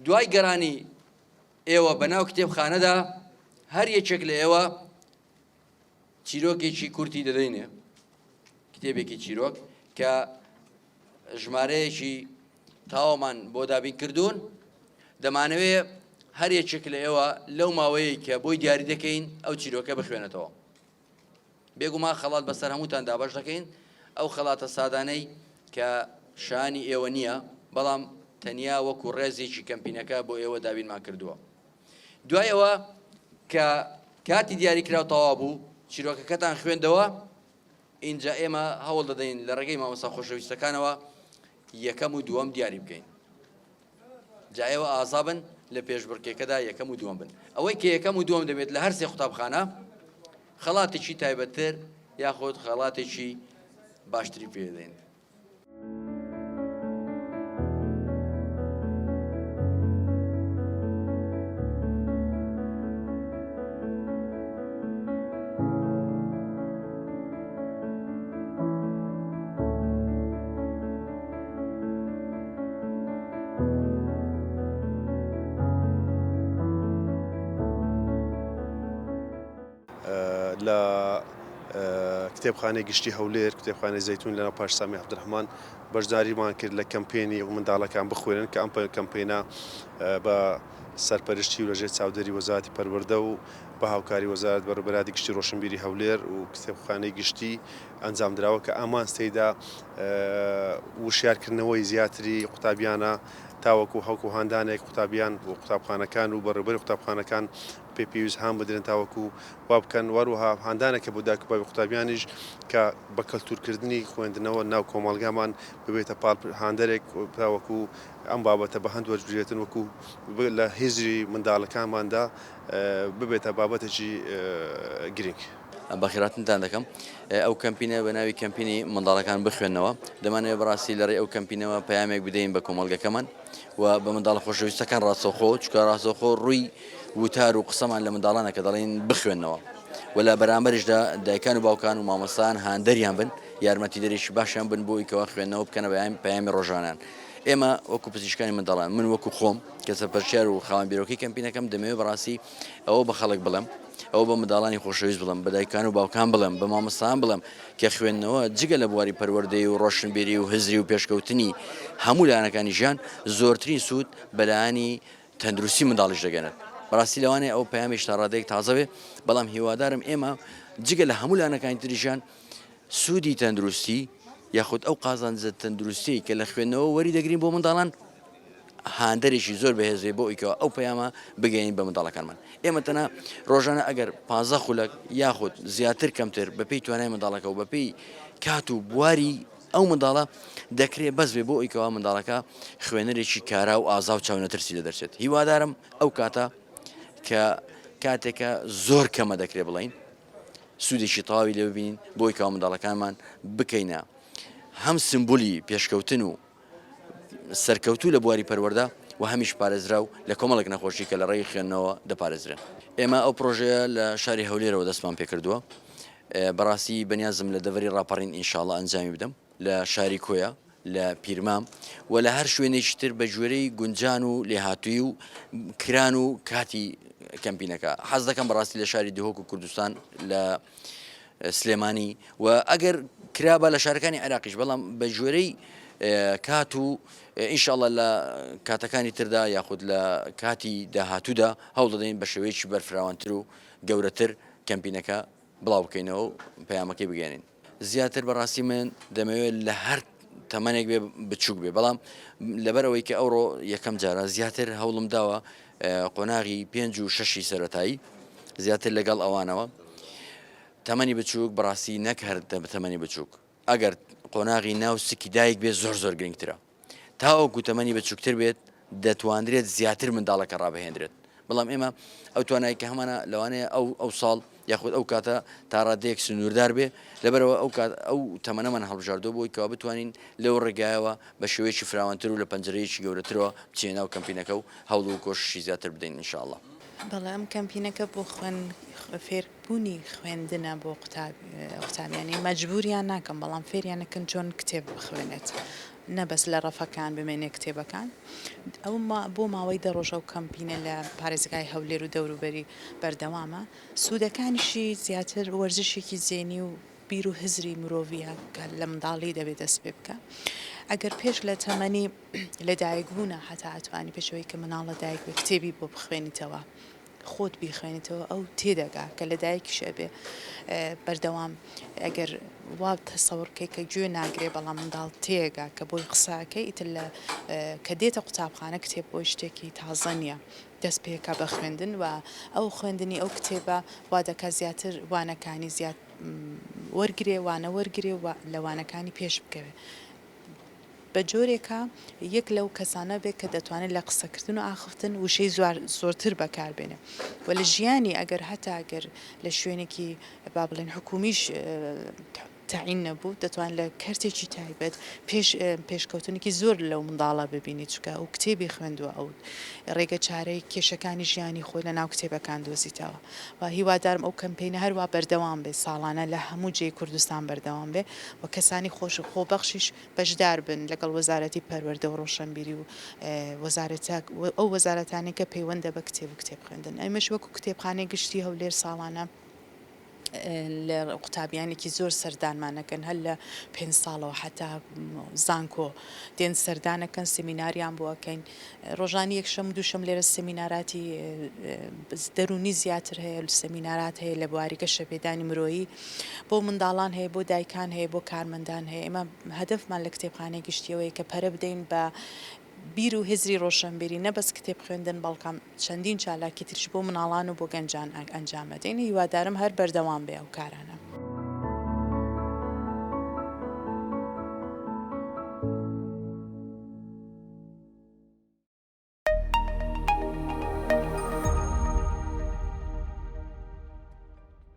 دوای گەڕانی ئێوە بەناو کتێبخانەدا هەر یەکێک لە ئێوە چیرۆکێکی کورتی دەدەینێ، کتێبێکی چیرۆک کە ژمارەیەکی تاوامان بۆ دابین کردوون. دەمانەوێت هەر یەکێک لە ئێوە لەو ماوەیە کە بۆی دیاری دەکەین ئەو چیرۆکە بخوێنێتەوە. بێگومان خەڵات بەسەر هەمووتان دابەش دەکەین، ئەو خەڵاتە سادانەی کە شانی ئێوە نییە، بەڵام تەنیا وەکو ڕێزێکی کەمپینەکە بۆ ئێوە دابینمان کردووە. دوایەوە کە کاتی دیاریکراو تەواو بوو، چیرۆکەکەتان خوێندەوە، اینجا ئێمە هەوڵ دەدەین لە ڕێگەی مامۆستا خۆشەویستەکانەوە یەکەم و دووەم دیاری بکەین. جا ئێوە ئازا بن لە پێشبڕکێکەدا یەکەم و دووەم بن. ئەوەی کە یەکەم و دووەم دەبێت لە هەر سێ قوتابخانە خەڵاتێکی تایبەتتر یاخۆت خەڵاتێکی باشتری پێدەین. لە کتێبخانەی گشتی هەولێر، کتێبخانەی زەیتون لەناو پاش سامی عەبدوڕەحمان بەشداریمان کرد لە کەمپێنی منداڵەکان بخوێنن کە ئەم کەمپێنە بە سەرپەرشتی و لەژێر چاودێری وەزارەتی پەروەردە و بە هاوکاری وەزارەت بەڕێوەبەری گشتی ڕۆشنبیری هەولێر و کتێبخانەی گشتی ئەنجامدراوە کە ئامان تێیدا وشیارکردنەوەی زیاتری قوتابیانە تاوەکو هەڵکو هاندانێک قوتابیان و قوتابخانەکان و بەڕێوەبەری قوتابخانەکان پێویست هەم بدرێن تاوەکو وا بکەن، وەروەها هاندانێکە بۆ داکوباوی قوتابیانیش کە بە کەلتورکردنی خوێندنەوە ناو کۆمەڵگامان ببێتە پاڵ هاندەرێک تاوەکو ئەم بابەتە بە هەند وەرجێتن وەکو لە هێزری منداڵەکانماندا ببێتە بابەتێکی گرنگ. بەخێراتتان دەکەم. ئەو کەمپینە بە ناوی کەمپینی منداڵەکان بخوێنەوە، دەمانەوێت بەڕاستی لەڕێی ئەو کەمپینەوە پەیامێک بدەین بە کۆمەڵگەکەمان و بە منداڵە خۆشەویستەکان ڕاستەوخۆ، چونکە ڕاستەوخۆ ڕووی وتار و قسەمان لە منداڵانە کە دەڵێن بخوێنەوە و لە بەرامبەرشدا دایکان و باوکان و مامۆستایان هاندەریان بن، یارمەتیدەرێکی باشیان بن بۆی کەوا خوێندنەوە بکەنە بەیان پەیامی ڕۆژانیان. ئێمە وەکو پزیشکانی منداڵان، من وەکو خۆم کە سەرپەرچیار و خاوەن بیرۆکەی کەمپینەکەم، دەمەوێت بەڕاستی ئەوە بە خەڵک بڵێم، ئەوە بە منداڵانی خۆشەویست بڵێم، بە دایکان و باوکان بڵێم، بە مامۆستایان بڵێم کە خوێندنەوە جگە لە بواری پەروەردەی و ڕۆشنبیری و هزری و پێشکەوتنی هەموو لایەنەکانی ژیان زۆرترین سوود بەلایانی تەندروستی منداڵیش دەگەنێت. بەڕاستی لەوانەیە ئەو پەیامێکی تا ڕادەیەک تازەوێ، بەڵام هیوادارم ئێمە جگە لە هەموو لایەنەکانی تری ژیان سوودی تەندروستی یاخود ئەو قازانجە تەندروستی کە لە خوێندنەوە وەری دەگرین بۆ منداڵان هاندەرێکی زۆر بەهێزێ بۆ ئەوەی ئەو پەیامە بگەین بە منداڵەکانمان. ئێمە تەنها ڕۆژانە ئەگەر 15 خولەک یاخود زیاتر کەمتر بەپێی توانای منداڵەکە و بەپێی کات و بواری ئەو منداڵە دەکرێت بەس بێ بۆ ئەوەی منداڵەکە خوێنەرێکی کارا و ئازا و چاونەترسی دەدەرچێت. هیوادارم ئەو کاتە کە کاتێکە زۆر کەمە دەکرێت بڵین سوودێکی تەواوی لێ ببین بۆی کاو منداڵەکانمان بکەینە هەم سمبولی پێشکەوتن و سەرکەوتوو لە بواری پەروەردە و هەمیش پارێزرا و لە کۆمەڵێک نەخۆشی کە لە ڕێی خوێندنەوە دەپارێزرێن. ئێمە ئەو پرۆژەیە لە شاری هەولێرەوە دەستمان پێکردووە. بەڕاستی بەنیازم لە دەڤەری ڕاپەڕین ئینشاڵڵا ئەنجامی بدەم لە شاری کۆیە، لە پیرمام و لە هەر شوێنێکی تر بە گوێرەی گونجان و لێهاتووی و کران و کاتی کەمپینەکە. حەز دەکەم بەڕاستی لە شاری دهۆک و کوردستان لە سلێمانی و ئەگەر کرابە لە شارەکانی عێراقیش، بەڵام بە گوێرەی کات و ئینشاءڵڵا لە کاتەکانی تردا یاخود لە کاتی داهاتوودا هەوڵ دەدەین بە شێوەیەکی بەرفراوانتر و گەورەتر کەمپینەکە بڵاو بکەینەوە و پەیامەکەی بگەێنین. زیاتر بەڕاستی من دەمەوێت لە هەر تەمەنێک بێ بچووک بێ، بەڵام لەبەرەوەی کە ئەوڕۆ یەکەم جارە زیاتر هەوڵم داوە قۆناغی 5 و 6 سەرەتایی زیاتر لەگەڵ ئەوانەوە تەمەنی بچووک بەڕاستی نەک هەر تەمەنی بچووک، ئەگەر قۆناغی ناو سکی دایک بێت زۆر گرنگترە، تاوەکو تەمەنی بچووکتر بێت دەتوانرێت زیاتر منداڵەکە ڕابهێنرێت. بەڵام ئێمە ئەو توانایی کە هەمانە لەوانەیە ئەو ساڵ یاخود ئەو کاتە تا ڕادەیەک سنووردار بێ، لەبەرەوە ئەو تەمەنەمان هەڵبژاردۆ بۆی کەوا بتوانین لەو ڕێگایەوە بە شێوەیەکی فراوانتر و لە پەنجەرەیەکی گەورەترەوە بچێنە و کەمپینەکە و هەوڵ و کۆششی زیاتر بدەین ئینشاءڵڵا. بەڵام کەمپینەکە بۆ فێربوونی خوێندنە بۆ قوتابیانی مەجبوریان ناکەم، بەڵام فێریانەکەن چۆن کتێب بخوێنێت نەبەست لە ڕەفەکان بمێنێ کتێبەکان ئەو بۆ ماوەی دەڕۆژە و کەمپینە لە پارێزگای هەولێر و دەوروبەری بەردەوامە سوودەکانیشی زیاتر وەرزشێکی زێنی و بیر و هزری مرۆڤە کە لە منداڵی دەبێت دەست پێ بکە ئەگەر پێش لە تەمەنی لەدایکبوونە هەتا ئەتوانی پێشەوەی کە مناڵ لەدایک بە کتێبی بۆ بخوێنیتەوە خۆت بیخوێنیتەوە ئەو تێدەگا کە لە دایکیشە بێ بەردەوام ئەگەر وا تەسەوڕکەی کە گوێ ناگرێ بەڵام منداڵ تێگا کە بۆی قساکەی ئیتر لە کە دێتە قوتابخانە کتێب بۆی شتێکی تازە نییە دەست پێکە بە خوێندن و ئەو خوێندنی ئەو کتێبە وا دەکات زیاتر وانەکانی زیات وەرگێ وانە وەرگێ لەوانەکانی پێش بکەوێت بە جۆرێکە یەک لەو کەسانە بێت کە دەتوانێت لە قسەکردن و ئاخفتن وشەی زۆرتر بەکاربێنێ و لە ژیانی ئەگەر هەتا ئەگەر لە شوێنێکی با بڵێن حکومیش تعین نەبوو دەتوان لە کەرتێکی تایبەت پێشکەوتنێکی زۆر لەو منداڵە ببینیت چکە ئەو کتێبی خوێندووە ئەو ڕێگە چارەی کێشەکانی ژیانی خۆی لە ناو کتێبەکان دۆزیتەوە و هیوادارم ئەو کەمپینە هەروە بەردەوام بێ ساڵانە لە هەموو جێی کوردستان بەردەوام بێ و کەسانی خۆش خۆبەخشیش بەشدار بن لەگەڵ وەزارەتی پەروەردە و ڕۆشنبیری و ئەو وەزارەتانی کە پەیوەندە بە کتێب و کتێب خوێندن ئەمەش وەکو کتێبخانەی گشتی هەولێر ساڵانە لە قوتابیانێکی زۆر سەردانمانەکەن هەر لە 5 ساڵەوە حتا زانکۆ دێن سەردانەکەن سمیناریان بۆەکەین ڕۆژانی یەکشەم دووشەم لێرە سمیناراتی دەرونی زیاتر هەیە سمینارات هەیە لە بواریگە شەپێدانی مرۆیی بۆ منداڵان هەیە بۆ دایکان هەیە بۆ کارمەندان هەیە ئێمە هەدەفمان لە کتێبخانەی گشتیەوەی کە پەرە بدەین بە بیر و هزری ڕۆشنبیری نەبەست کتێب خوێندن بەڵکەم چەندین چالاکی ترش بۆ مناڵان و بۆ گەنجان ئەنجامەدەین هیوادارم هەر بەردەوام بێ ئەو کارانە.